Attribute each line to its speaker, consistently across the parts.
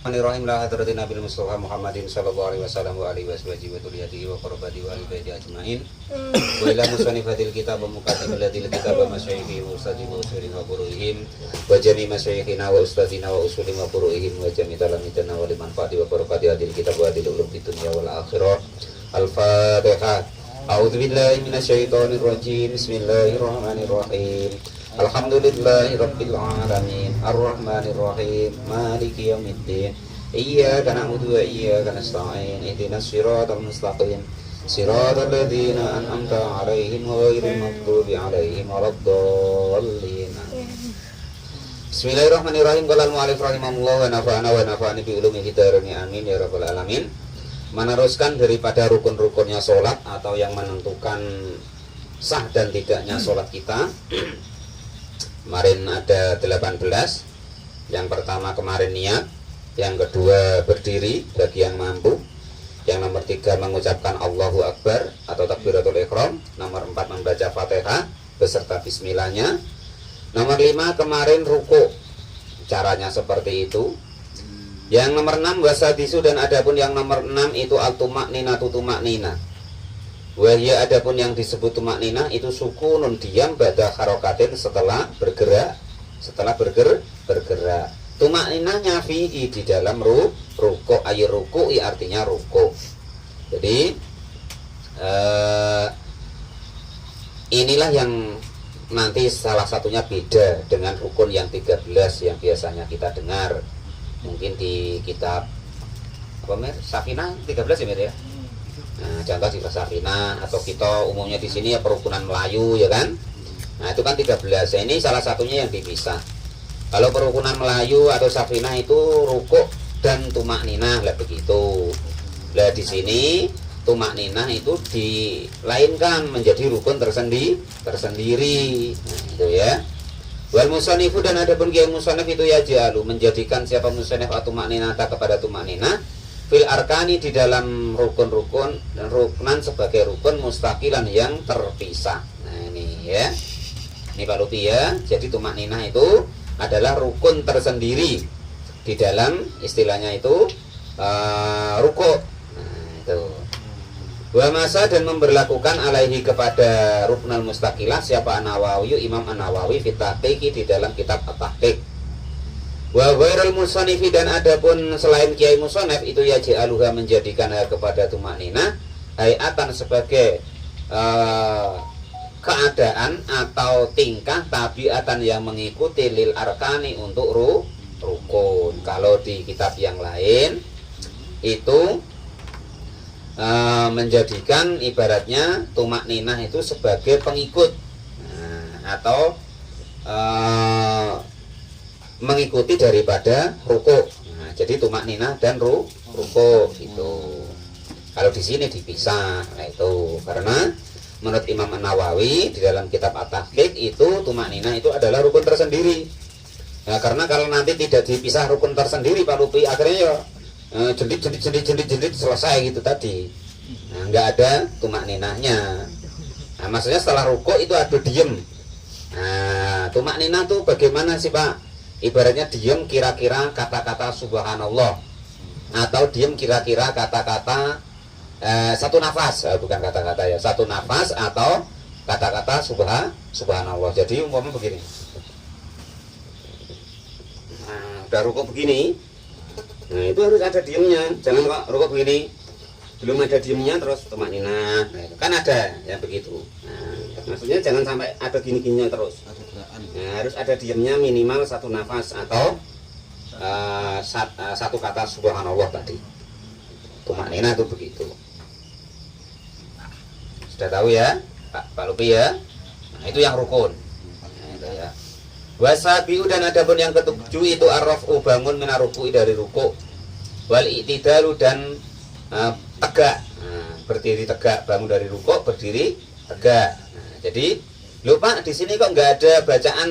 Speaker 1: Bismillahirrahmanirrahim la hadratin Nabi Mustafa Muhammadin sallallahu alaihi wasallam wa alihi washabihi wa tuliyatihi wa qurabati wa alihi baiti ajma'in wa ila musanifatil kitab wa mukatibatil kitab wa masyayikhi wa ustadi wa usulin wa buruhim wa jami masyayikhina wa ustadina wa usulin wa buruhim wa jami talamitana wa liman fati wa barakati adil kitab wa adil ulum di dunia wal akhirah. Al-Fatihah. A'udzu billahi minasyaitonir rajim. Bismillahirrahmanirrahim. Alhamdulillahi rabbil alamin arrahmanir rahim maliki yaumiddin iyyaka na'budu wa iyyaka nasta'in ihdinas siratal mustaqim siratal ladzina an'amta 'alaihim ghairil maghdubi 'alaihim waladdallin. Bismillahirrahmanirrahim. Qala al-mu'allif rahimahullah wa nafa'ani bi ulumihi darain amin ya rabbal alamin. Meneruskan daripada rukun-rukunnya sholat atau yang menentukan sah dan tidaknya sholat kita. Kemarin ada 18. Yang pertama kemarin niat, yang kedua berdiri bagi yang mampu, yang nomor 3 mengucapkan Allahu Akbar atau takbiratul ihram, nomor 4 membaca Fatihah beserta bismillahnya, nomor 5 kemarin ruku, caranya seperti itu. Yang nomor 6 wasadisu, dan adapun yang nomor 6 itu al-tumaknina tumaknina. Wahya, adapun yang disebut tumaknina itu sukunun, diam pada harokatin setelah bergerak, bergerak. Tumakninanya fi'i, di dalam ruku, air ruku artinya ruku. Jadi inilah yang nanti salah satunya beda dengan rukun yang 13 yang biasanya kita dengar. Mungkin di kitab apa Mir? Safinah 13 ya Mir ya? Nah, contoh di Safinah atau kita umumnya di sini ya perukunan Melayu ya kan. Nah, itu kan 13. Ini salah satunya yang dipisah. Kalau perukunan Melayu atau Safinah itu rukuk dan tumakninah lah begitu. Lah di sini tumakninah itu dilainkan menjadi rukun tersendiri. Nah, itu ya. Wal musanifu, dan adapun kiai musannif itu ya jalu menjadikan siapa musannif atau tumakninah kepada tumakninah fil arkani, di dalam rukun-rukun dan rukunan sebagai rukun mustaqilan yang terpisah. Nah ini ya, ini Pak Lupi ya. Jadi tumakninah itu adalah rukun tersendiri di dalam istilahnya itu rukuk. Nah itu. Wa masa, dan memberlakukan alaihi kepada ruknul mustaqilah siapa An-Nawawi, Imam An-Nawawi fit tahqiq, di dalam kitab At-Tahqiq. Wa ghairul musannifi, dan adapun selain kiai musannif itu ya ja'aluha menjadikan kepada tumakninah hayatan sebagai keadaan atau tingkah tabiatan yang mengikuti lil arkani untuk rukun. Kalau di kitab yang lain itu menjadikan ibaratnya tumakninah itu sebagai pengikut, atau mengikuti daripada ruku. Nah, jadi tumakninah dan ruku gitu. Kalau di sini dipisah. Nah, itu karena menurut Imam An-Nawawi di dalam kitab At-Tahqiq itu tumakninah itu adalah rukun tersendiri. Nah, karena kalau nanti tidak dipisah rukun tersendiri Pak Lupi, akhirnya ya jendit selesai gitu tadi. Nah, nggak ada tumakninahnya. Nah, maksudnya setelah ruku itu ada diem. Nah, tumakninah tuh bagaimana sih Pak? Ibaratnya diem kira-kira kata-kata subhanallah, atau diem kira-kira kata-kata satu nafas, bukan kata-kata ya, satu nafas atau kata-kata subhanallah. Jadi umpamanya begini, nah, udah rukuk begini, nah itu harus ada diemnya. Jangan kok rukuk begini belum ada diemnya terus tumakninah. Nah, itu kan ada yang begitu. Nah, maksudnya jangan sampai ada gini-gininya terus. Nah, harus ada diemnya minimal satu nafas atau satu kata subhanallah tadi. Tumakninah itu begitu. Sudah tahu ya Pak Lupi ya. Nah, itu yang rukun. Nah, itu ya. Wasabiu, dan adapun yang ketujuh itu arrafu, bangun minaruku, dari ruku. Wal i'tidalu, dan tegak. Nah, berdiri tegak, bangun dari ruku berdiri tegak. Nah, jadi lupa di sini kok nggak ada bacaan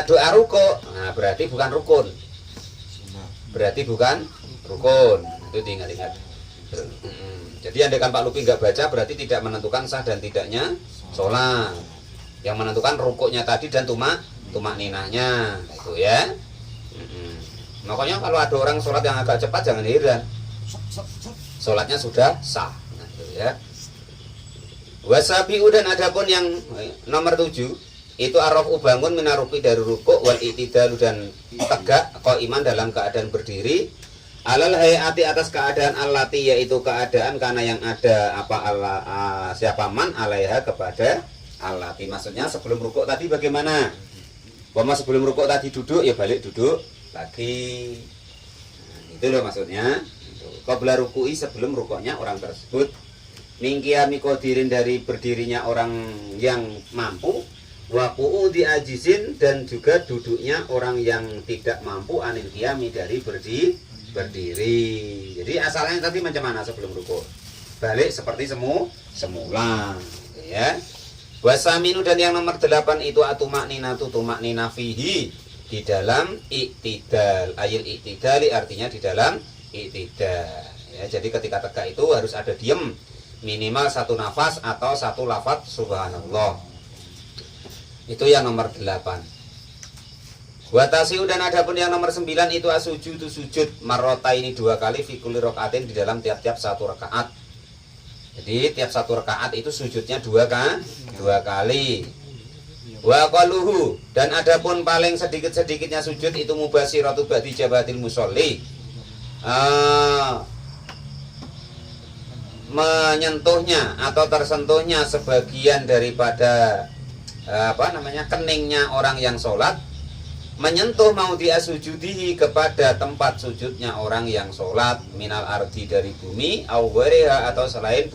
Speaker 1: doa ruku. Nah, berarti bukan rukun. Itu diingat-ingat. Jadi andaikan Pak Lupi nggak baca berarti tidak menentukan sah dan tidaknya sholat. Yang menentukan rukuknya tadi dan tumakninahnya itu ya. Makanya kalau ada orang sholat yang agak cepat jangan heran, sholatnya sudah sah. Nah, itu ya. Wasabiu, dan adapun yang nomor 7 itu arafu bangun minaruki dari rukuk, wal i'tidalu dan tegak qaiman dalam keadaan berdiri, alal hayati atas keadaan allati yaitu keadaan karena yang ada apa siapa man alaiha kepada allati. Maksudnya sebelum rukuk tadi bagaimana? Sebelum rukuk tadi duduk ya balik duduk lagi. Nah, itu loh maksudnya. Qabla ruku'i, sebelum rukuknya orang tersebut, mingkiami qadirin dari berdirinya orang yang mampu, wa qu'udi ajizin dan juga duduknya orang yang tidak mampu anil qiyami dari berdiri. Jadi asalnya tadi macam mana sebelum rukuk? Balik seperti semula ya. Wasaminu, dan yang nomor 8 itu atumakninatu, tumaknina fihi, di dalam iktidal. Ayil iktidali artinya di dalam iktidal ya. Jadi ketika tegak itu harus ada diem, minimal 1 nafas atau 1 lafaz subhanallah. Itu yang nomor 8. Watasiu, dan adapun yang nomor 9 itu asujudu, sujud marrota ini 2 kali fi kulli rakaatin, di dalam tiap-tiap 1 rakaat. Jadi tiap 1 rakaat itu sujudnya 2 kali. Wa qaluhu, dan adapun paling sedikit-sedikitnya sujud itu mubasiratu ba'di jabatil musolli, menyentuhnya atau tersentuhnya sebagian daripada keningnya orang yang sholat, menyentuh maudhi asujudihi kepada tempat sujudnya orang yang sholat, minal ardi dari bumi, au ghairiha atau selain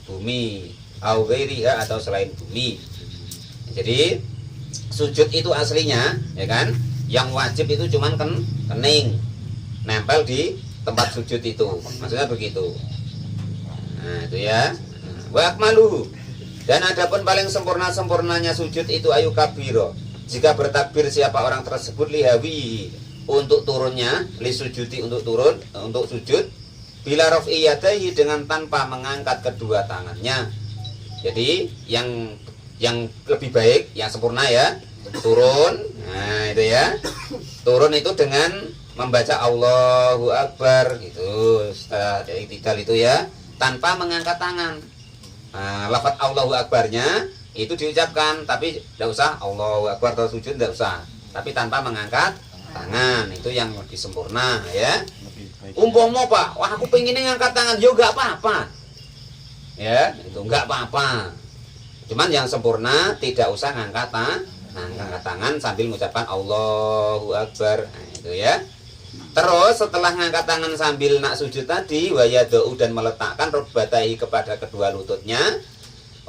Speaker 1: bumi, au ghairiha atau selain bumi. Jadi sujud itu aslinya ya kan, yang wajib itu cuman kening nempel di tempat sujud itu, maksudnya begitu. Nah itu ya. Wa akmaluhu, dan adapun paling sempurnanya sujud itu ayu kabiro, jika bertakbir siapa orang tersebut, lihawi untuk turunnya, li sujudi untuk turun, untuk sujud, bila raf'i yadaihi dengan tanpa mengangkat kedua tangannya. Jadi yang lebih baik, yang sempurna ya, turun. Nah itu ya, turun itu dengan membaca Allahu Akbar gitu, setelah iktidal itu ya, tanpa mengangkat tangan. Nah, lafaz Allahu Akbarnya itu diucapkan, tapi tidak usah Allahu Akbar atau sujud, tidak usah, tapi tanpa mengangkat tangan. Itu yang lebih sempurna ya. Umpama Pak, wah aku pengen ngangkat tangan, yo enggak apa-apa ya, itu enggak apa-apa, cuman yang sempurna tidak usah ngangkat tangan sambil mengucapkan Allahu Akbar. Nah, itu ya. Terus setelah ngangkat tangan sambil nak sujud tadi, wayadau, dan meletakkan rukbatahi kepada kedua lututnya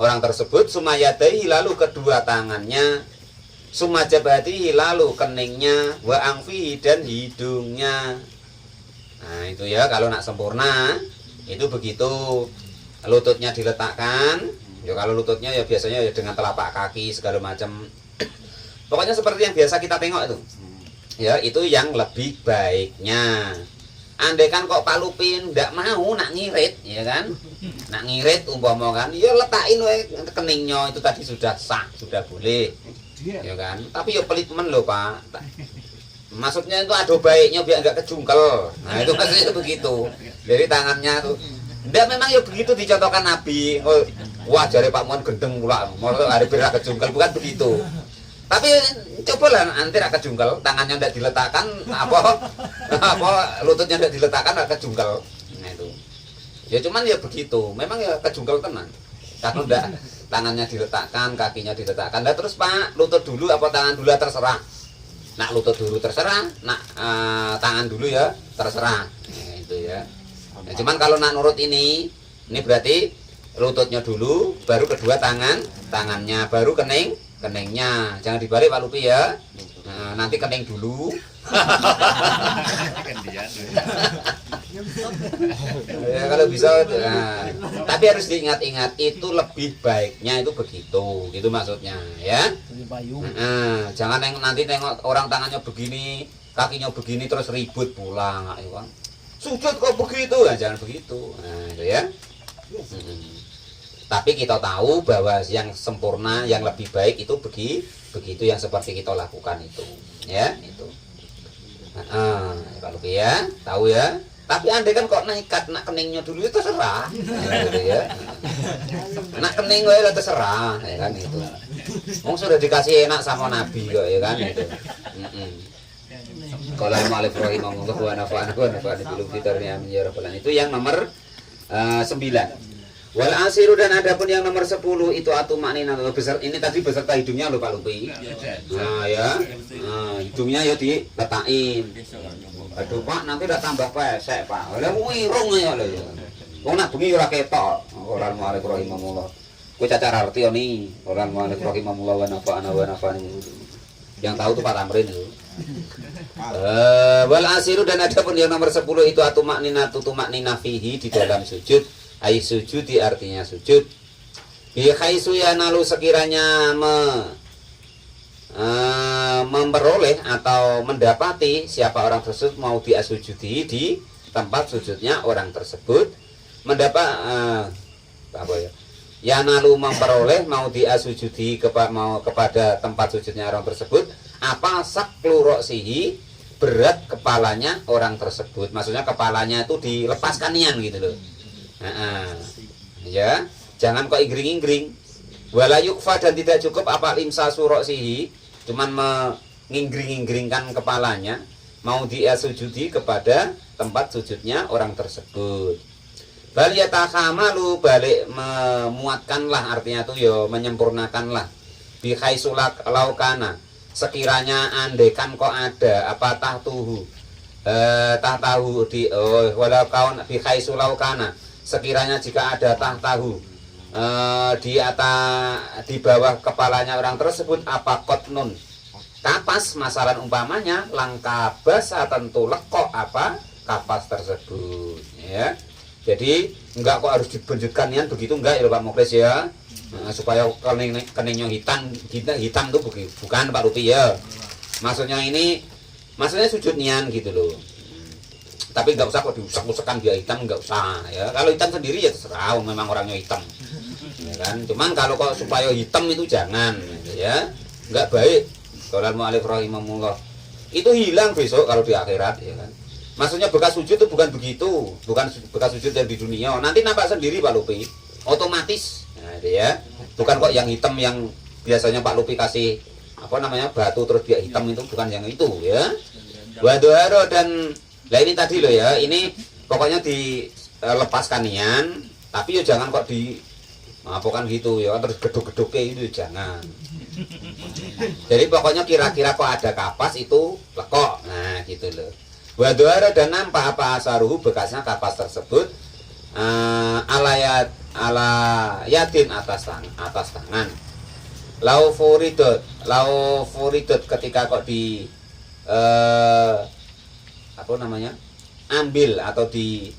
Speaker 1: orang tersebut, sumayadaihi lalu kedua tangannya, sumajabatihi lalu keningnya, wa angfihi dan hidungnya. Nah itu ya, kalau nak sempurna itu begitu, lututnya diletakkan. Ya kalau lututnya ya biasanya ya dengan telapak kaki segala macam. Pokoknya seperti yang biasa kita tengok itu. Ya itu yang lebih baiknya. Andai kan kok Pak Lupin ndak mau nak ngirit, ya kan? Nak ngirit umpama kan, ya letakin we keningnya itu tadi sudah sah, sudah boleh. Ya kan? Tapi ya pelit men lho, Pak. Maksudnya itu ada baiknya biar enggak kejungkel. Nah, itu maksudnya begitu. Jadi tangannya tuh ndak, memang ya begitu dicontohkan Nabi. Oh, wah jare Pak Muan gendeng pula, mau hari biar kejungkel, bukan begitu. Tapi cobalah nanti rak kejungkel, tangannya ndak diletakkan, apa lututnya ndak diletakkan, rak kejungkel. Nah itu. Ya cuman ya begitu, memang ya kejungkel tenan. Kalau ndak tangannya diletakkan, kakinya diletakkan. Lah terus Pak, lutut dulu apa tangan dulu terserah. Nak lutut dulu terserah, nak tangan dulu ya terserah. Nah, itu ya. Nah, cuman kalau nak nurut ini berarti lututnya dulu, baru kedua tangannya, baru keningnya. Jangan dibalik Pak Lupi ya. Nah, nanti kening dulu. Ya, kalau bisa. Nah, tapi harus diingat-ingat, itu lebih baiknya itu begitu, gitu maksudnya ya. Nah, jangan nanti tengok orang tangannya begini, kakinya begini terus ribut pulang. Sujud kok begitu, nah, jangan begitu. Nah, itu ya. Tapi kita tahu bahwa yang sempurna, yang lebih baik itu begitu yang seperti kita lakukan itu, ya itu. Pak Luki ya, tahu ya. Tapi andai kan kok nekat nak keningnya dulu itu terserah, gitu ya. Nak kening gue terserah, ya kan itu. Wong sudah dikasih enak sama Nabi kok, ya kan itu. Kalau Malik rahimahullah wa nafa'ana bil fitarnya amin ya rabbal alamin. Itu yang nomor 9. Wal asiru, dan adapun yang nomor 10 itu atumaknina besar. Ini tadi beserta hidungnya loh Pak Lupi. Nah ya, hidungnya ya diletakin. Aduh Pak, nanti udah tambah pesek Pak. Lah wirung ya lho. Wong nak bengi ora ketok. Ora Malik rahimahullah. Kowe cacar arti ni. Ora Malik rahimahullah wa nafa'ana. Yang tahu tuh Pak Tamrin itu. Wal asiru, dan adapun yang nomor 10 itu atumaknina fihi di dalam sujud. Ai sujud di artinya sujud. Bi khaisu yanalu, sekiranya memperoleh atau mendapati siapa orang tersebut mau diasujudi di tempat sujudnya orang tersebut, mendapat apa ya? Yanalu, memperoleh, mau diasujudi kepada tempat sujudnya orang tersebut, apa saklu roksihi, berat kepalanya orang tersebut. Maksudnya kepalanya itu dilepaskan gitu loh. Ya, jangan kok inggring-inggring. Wala yukfa, dan tidak cukup apa imsa suroksihi, cuman menginggring-ingringkan kepalanya, mau diasujudi kepada tempat sujudnya orang tersebut. Bal yatakhamalu, balik memuatkanlah, artinya tuh yo menyempurnakanlah. Bi khaisulak laukana, sekiranya andekan kok ada apa tahtuhu tahtahu di walau kaun bi khaisulaukana, sekiranya jika ada tahtahu di bawah kepalanya orang tersebut apa kotnun kapas, masalan umpamanya langkabas tentu lekok apa kapas tersebut ya. Jadi enggak kok harus dibenjutkan ya begitu, enggak ya Pak Muklis ya. Supaya keningnya hitam tuh bukan Pak Lupi ya. Maksudnya sujud nian gitu loh. Tapi nggak usah kok diusak-usakan dia hitam, nggak usah ya. Kalau hitam sendiri ya terserah, memang orangnya hitam ya kan. Cuman kalau kok supaya hitam itu jangan ya, nggak baik. Kalau Malik rahimahullah itu hilang besok kalau di akhirat ya kan. Maksudnya bekas sujud itu bukan begitu, bukan bekas sujud yang di dunia. Nanti nampak sendiri Pak Lupi, otomatis. Nah, itu ya. Bukan kok yang hitam yang biasanya Pak Lupi kasih apa namanya batu terus dia hitam, itu bukan yang itu ya. Waduharo, dan lah ini tadi loh ya, ini pokoknya dilepaskan nian, tapi ya jangan kok di bukan gitu ya, terus geduk-geduk itu jangan. Jadi pokoknya kira-kira kok ada kapas itu lekok, nah gitu loh. Waduharo, dan nampak apa asaruhu, bekasnya kapas tersebut ala yatin atas tangan. Lau furidot ketika kok di apa namanya ambil atau ditemui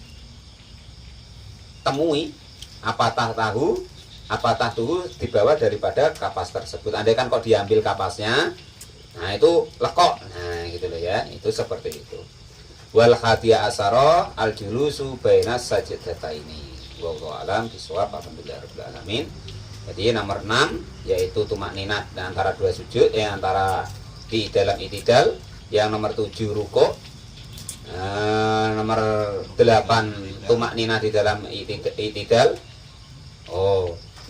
Speaker 1: apa tahtuhu di bawah daripada kapas tersebut. Andai kan kok diambil kapasnya, nah itu lekok, nah gitu loh ya, itu seperti itu. Wal hadiah asaro al julusu bainas sajdataini. Wallahu alam bisawab. Alhamdulillahirabbil alamin. Jadi nomor 6 yaitu tumakninah antara dua sujud, antara di dalam itidal. Yang nomor 7 ruku'. Nomor 8 tumakninah di dalam itidal.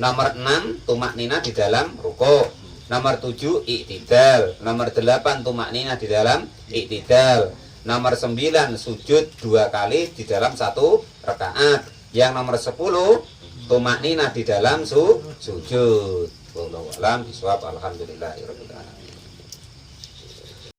Speaker 1: Nomor 6 tumakninah di dalam ruku'. Nomor 7 i'tidal. Nomor 8 tumakninah di dalam i'tidal. Nomor 9 sujud 2 kali di dalam 1 rakaat. Yang nomor 10 tumakninah di dalam sujud. Wallahu a'lam bishawab. Alhamdulillahirabbil alamin.